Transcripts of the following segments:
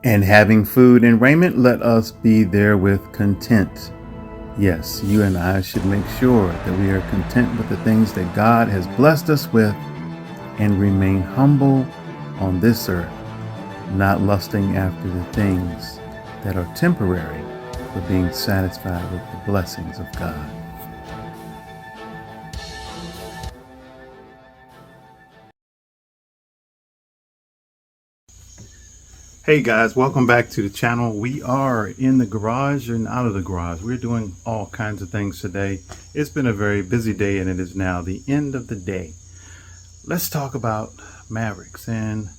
And having food and raiment, let us be therewith content. Yes, you and I should make sure that we are content with the things that God has blessed us with and remain humble on this earth, not lusting after the things that are temporary, but being satisfied with the blessings of God. Hey guys, welcome back to the channel. We are in the garage and out of the garage. We're doing all kinds of things today. It's been a very busy day and it is now the end of the day. Let's talk about Mavericks and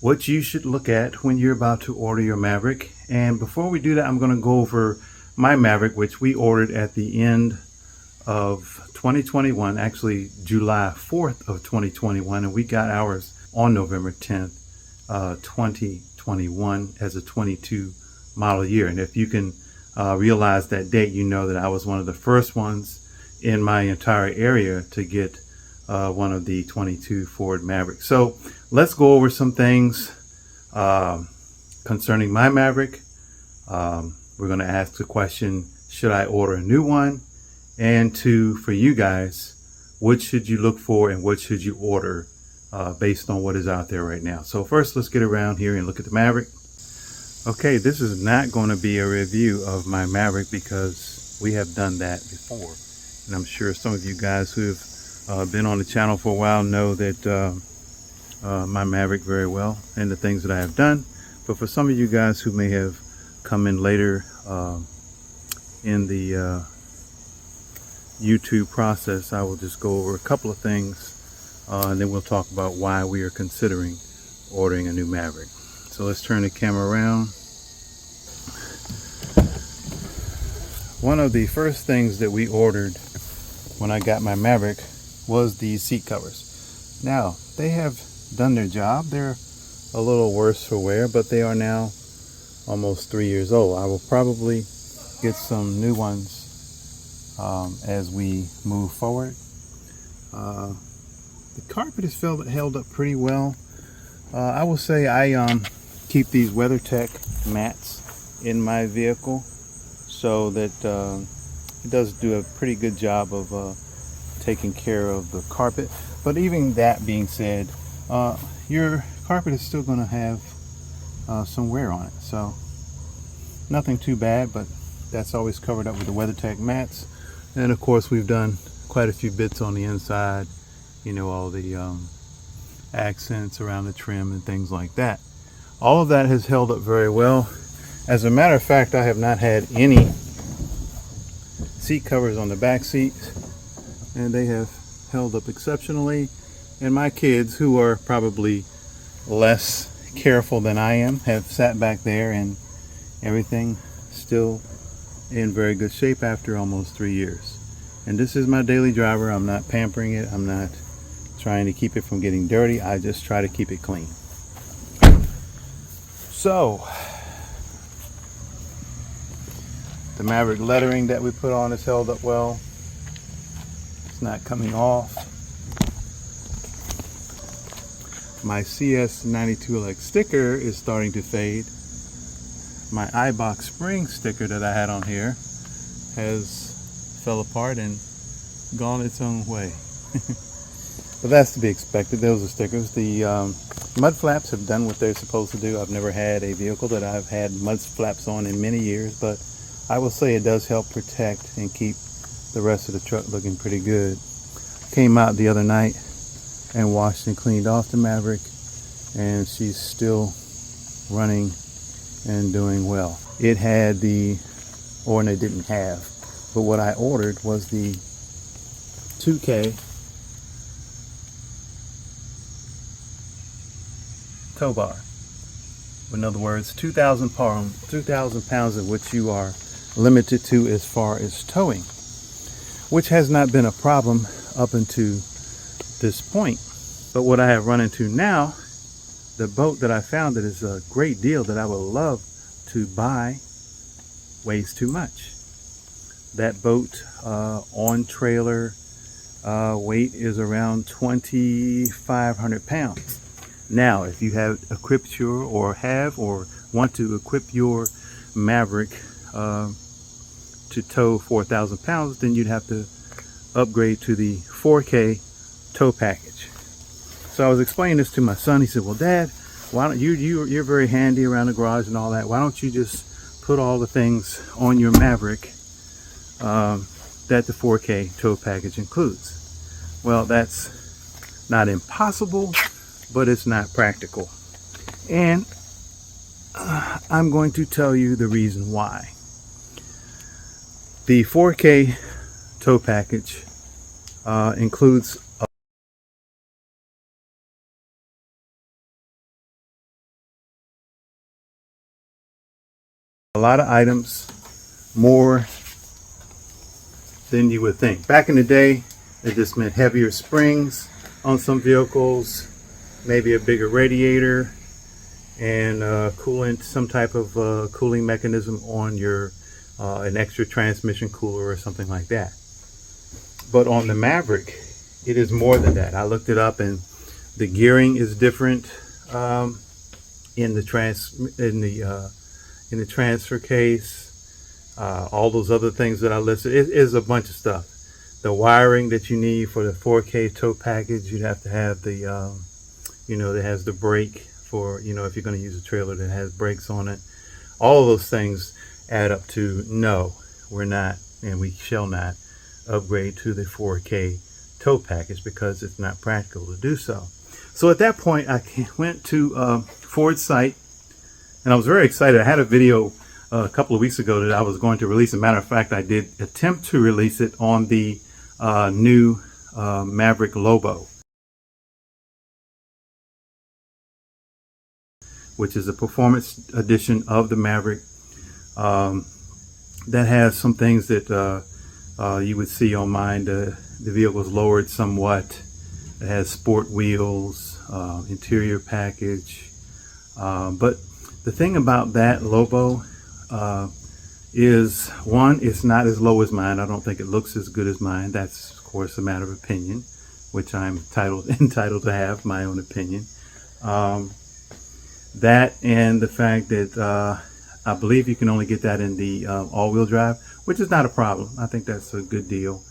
what you should look at when you're about to order your Maverick. And before we do that, I'm going to go over my Maverick, which we ordered at the end of 2021, actually July 4th of 2021, and we got ours on November 10th, 2021 as a 22 model year. And if you can realize that date, you know that I was one of the first ones in my entire area to get one of the 22 Ford Mavericks. So let's go over some things concerning my Maverick. We're going to ask the question, should I order a new one? And two, for you guys, what should you look for and what should you order based on what is out there right now? So first, let's get around here and look at the Maverick. Okay, this is not going to be a review of my Maverick because we have done that before. And I'm sure some of you guys who have been on the channel for a while know that my Maverick very well and the things that I have done. But for some of you guys who may have come in later in the YouTube process, I will just go over a couple of things and then we'll talk about why we are considering ordering a new Maverick. So let's turn the camera around. One of the first things that we ordered when I got my Maverick was the seat covers. Now, they have done their job. They're a little worse for wear, but they are now almost 3 years old. I will probably get some new ones as we move forward. The carpet is held up pretty well. I will say I keep these WeatherTech mats in my vehicle so that it does do a pretty good job of taking care of the carpet. But even that being said, your carpet is still going to have some wear on it. So nothing too bad, but that's always covered up with the WeatherTech mats. And of course, we've done quite a few bits on the inside, you know, all the accents around the trim and things like that. All of that has held up very well. As a matter of fact, I have not had any seat covers on the back seats, and they have held up exceptionally. And my kids, who are probably less careful than I am, have sat back there and everything still in very good shape after almost 3 years. And this is my daily driver. I'm not pampering it. I'm not trying to keep it from getting dirty. I just try to keep it clean. So the Maverick lettering that we put on is held up well. It's not coming off. My CS92LX sticker is starting to fade. My iBox spring sticker that I had on here has fell apart and gone its own way. But that's to be expected. Those are stickers. The mud flaps have done what they're supposed to do. I've never had a vehicle that I've had mud flaps on in many years, but I will say it does help protect and keep the rest of the truck looking pretty good. Came out the other night and washed and cleaned off the Maverick, and she's still running and doing well. It had and it didn't have, but what I ordered was the 2K tow bar. In other words, 2,000 pounds of which you are limited to as far as towing, which has not been a problem up until this point. But what I have run into now, the boat that I found that is a great deal that I would love to buy, weighs too much. That boat on trailer weight is around 2,500 pounds. Now, if you have equipped or want to equip your Maverick to tow 4,000 pounds, then you'd have to upgrade to the 4K tow package. So I was explaining this to my son. He said, well, Dad, why don't you're very handy around the garage and all that. Why don't you just put all the things on your Maverick that the 4K tow package includes? Well, that's not impossible, but it's not practical. And I'm going to tell you the reason why. The 4K tow package includes a lot of items, more than you would think. Back in the day, it just meant heavier springs on some vehicles, maybe a bigger radiator, and coolant, some type of cooling mechanism on your an extra transmission cooler or something like that. But on the Maverick, it is more than that. I looked it up, and the gearing is different in the transfer case. All those other things that I listed, it is a bunch of stuff. The wiring that you need for the 4K tow package, you'd have to have the that has the brake for, if you're going to use a trailer that has brakes on it. All of those things add up to no, we're not, and we shall not upgrade to the 4K tow package because it's not practical to do so. So at that point, I went to Ford's site, and I was very excited. I had a video a couple of weeks ago that I was going to release. As a matter of fact, I did attempt to release it on the new Maverick Lobo, which is a performance edition of the Maverick that has some things that you would see on mine. The vehicle's lowered somewhat. It has sport wheels, interior package. But the thing about that Lobo is, one, it's not as low as mine. I don't think it looks as good as mine. That's, of course, a matter of opinion, which I'm entitled to have my own opinion. That and the fact that I believe you can only get that in the all-wheel drive, which is not a problem. I think that's a good deal.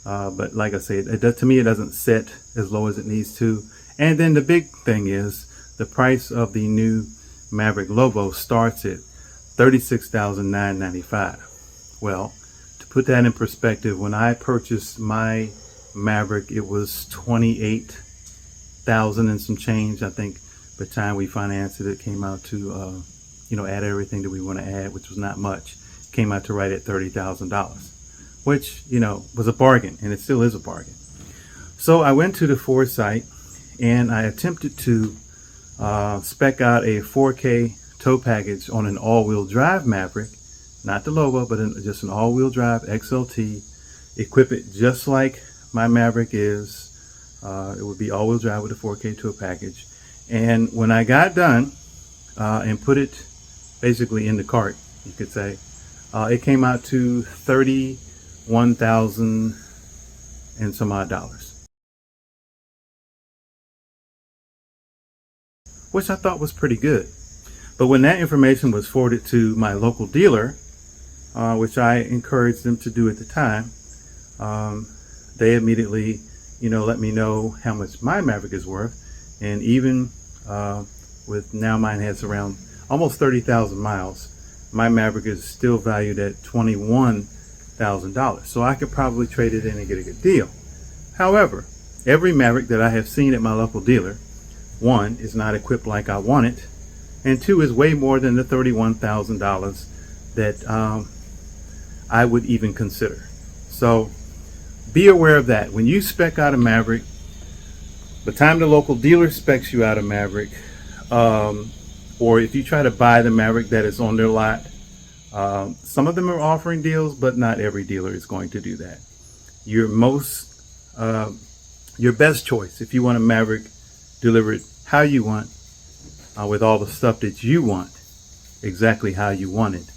But like I said, to me, it doesn't sit as low as it needs to. And then the big thing is the price of the new Maverick Lobo starts at $36,995. Well, to put that in perspective, when I purchased my Maverick, it was $28,000 and some change. I think by the time we financed it, it came out to, add everything that we want to add, which was not much, came out to right at $30,000, which, was a bargain, and it still is a bargain. So I went to the Ford site, and I attempted to spec out a 4K tow package on an all-wheel drive Maverick, not the Lobo, but just an all-wheel drive XLT, equip it just like my Maverick is. It would be all-wheel drive with a 4K tow package. And when I got done and put it basically in the cart, you could say, it came out to $31,000 and some odd dollars, which I thought was pretty good. But when that information was forwarded to my local dealer, which I encouraged them to do at the time, they immediately, let me know how much my Maverick is worth. And even with now mine has around almost 30,000 miles, my Maverick is still valued at $21,000. So I could probably trade it in and get a good deal. However, every Maverick that I have seen at my local dealer, one, is not equipped like I want it, and two, is way more than the $31,000 that I would even consider. So be aware of that. When you spec out a Maverick, by the time the local dealer specs you out a Maverick, or if you try to buy the Maverick that is on their lot, some of them are offering deals, but not every dealer is going to do that. Your best choice, if you want a Maverick delivered how you want, with all the stuff that you want, exactly how you want it,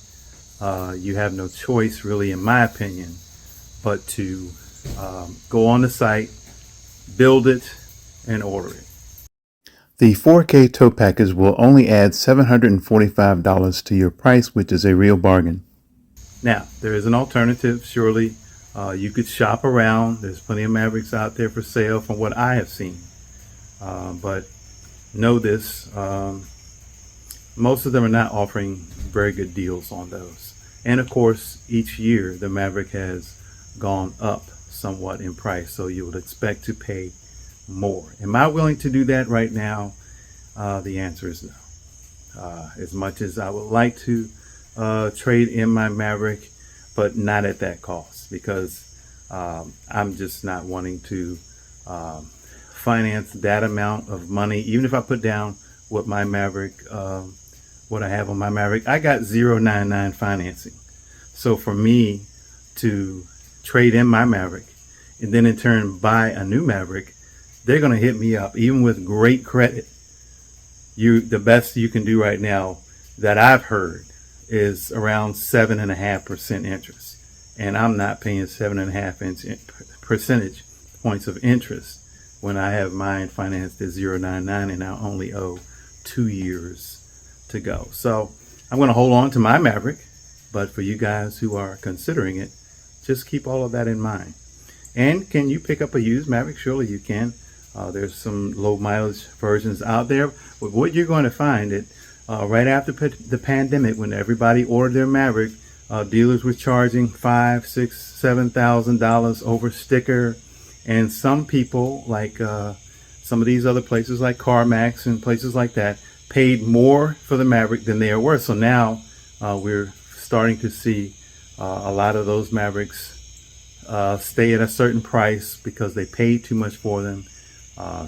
you have no choice, really, in my opinion, but to go on the site, build it, and order it. The 4K tow package will only add $745 to your price, which is a real bargain. Now, there is an alternative. Surely you could shop around. There's plenty of Mavericks out there for sale from what I have seen. But know this, most of them are not offering very good deals on those. And of course, each year the Maverick has gone up somewhat in price, so you would expect to pay more. Am I willing to do that right now? The answer is no. As much as I would like to trade in my Maverick, but not at that cost, because I'm just not wanting to finance that amount of money. Even if I put down what my Maverick, what I have on my Maverick, I got 0.99 financing. So for me to trade in my Maverick and then in turn buy a new Maverick, they're going to hit me up. Even with great credit, the best you can do right now that I've heard is around 7.5% interest, and I'm not paying 7.5 percentage points of interest when I have mine financed at 0.99 and I only owe 2 years to go. So I'm going to hold on to my Maverick, but for you guys who are considering it, just keep all of that in mind. And can you pick up a used Maverick? Surely you can. There's some low mileage versions out there. But what you're going to find that right after the pandemic, when everybody ordered their Maverick, dealers were charging $5,000, $6,000, $7,000 over sticker. And some people, like some of these other places like CarMax and places like that, paid more for the Maverick than they are worth. So now we're starting to see a lot of those Mavericks stay at a certain price because they paid too much for them.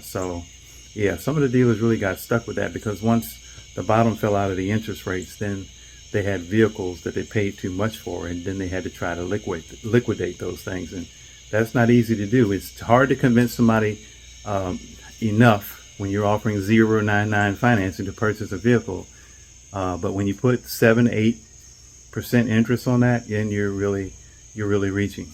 So yeah, some of the dealers really got stuck with that, because once the bottom fell out of the interest rates, then they had vehicles that they paid too much for, and then they had to try to liquidate those things. And that's not easy to do. It's hard to convince somebody enough when you're offering 0.99 financing to purchase a vehicle. But when you put 7-8% interest on that, then you're really reaching.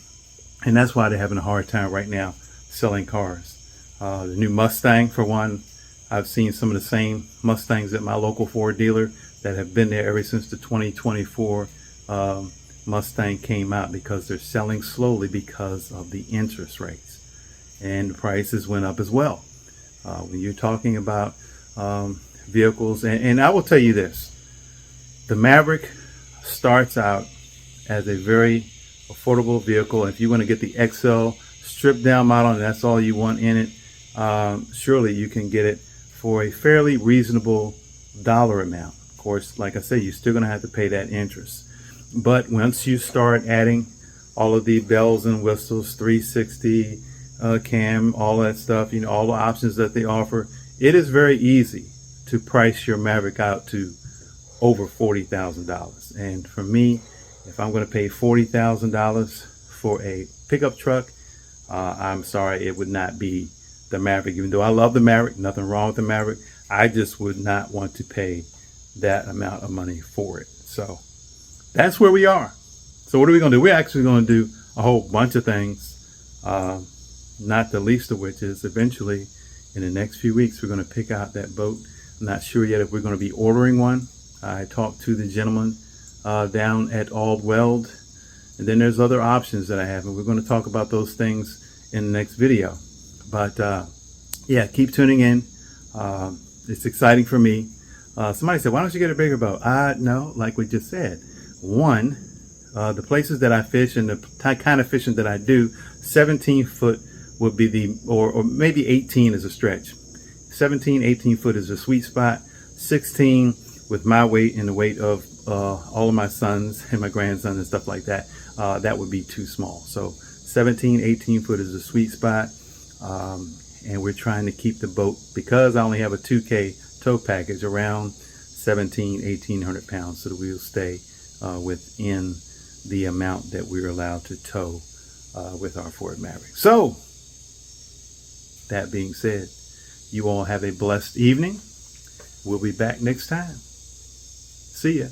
And that's why they're having a hard time right now selling cars. The new Mustang, for one, I've seen some of the same Mustangs at my local Ford dealer that have been there ever since the 2024 Mustang came out, because they're selling slowly because of the interest rates, and the prices went up as well. When you're talking about vehicles, and I will tell you this, the Maverick starts out as a very affordable vehicle. If you want to get the XL stripped down model and that's all you want in it, surely you can get it for a fairly reasonable dollar amount. Of course, like I said, you're still going to have to pay that interest. But once you start adding all of the bells and whistles, 360 cam, all that stuff, you know, all the options that they offer, it is very easy to price your Maverick out to over $40,000. And for me, if I'm going to pay $40,000 for a pickup truck, I'm sorry, it would not be the Maverick. Even though I love the Maverick, nothing wrong with the Maverick, I just would not want to pay that amount of money for it. So that's where we are. So what are we going to do? We're actually going to do a whole bunch of things, not the least of which is eventually in the next few weeks we're going to pick out that boat. I'm not sure yet if we're going to be ordering one. I talked to the gentleman down at Weld, and then there's other options that I have, and we're going to talk about those things in the next video. But yeah, keep tuning in. It's exciting for me. Somebody said, why don't you get a bigger boat? No, like we just said, one, the places that I fish and the kind of fishing that I do, 17 foot would be the, or maybe 18 is a stretch. 17, 18 foot is a sweet spot. 16 with my weight and the weight of all of my sons and my grandsons and stuff like that, that would be too small. So 17, 18 foot is a sweet spot. And we're trying to keep the boat, because I only have a 2K tow package, around 1,800 pounds, so that we'll stay within the amount that we're allowed to tow with our Ford Maverick. So that being said, you all have a blessed evening. We'll be back next time. See ya.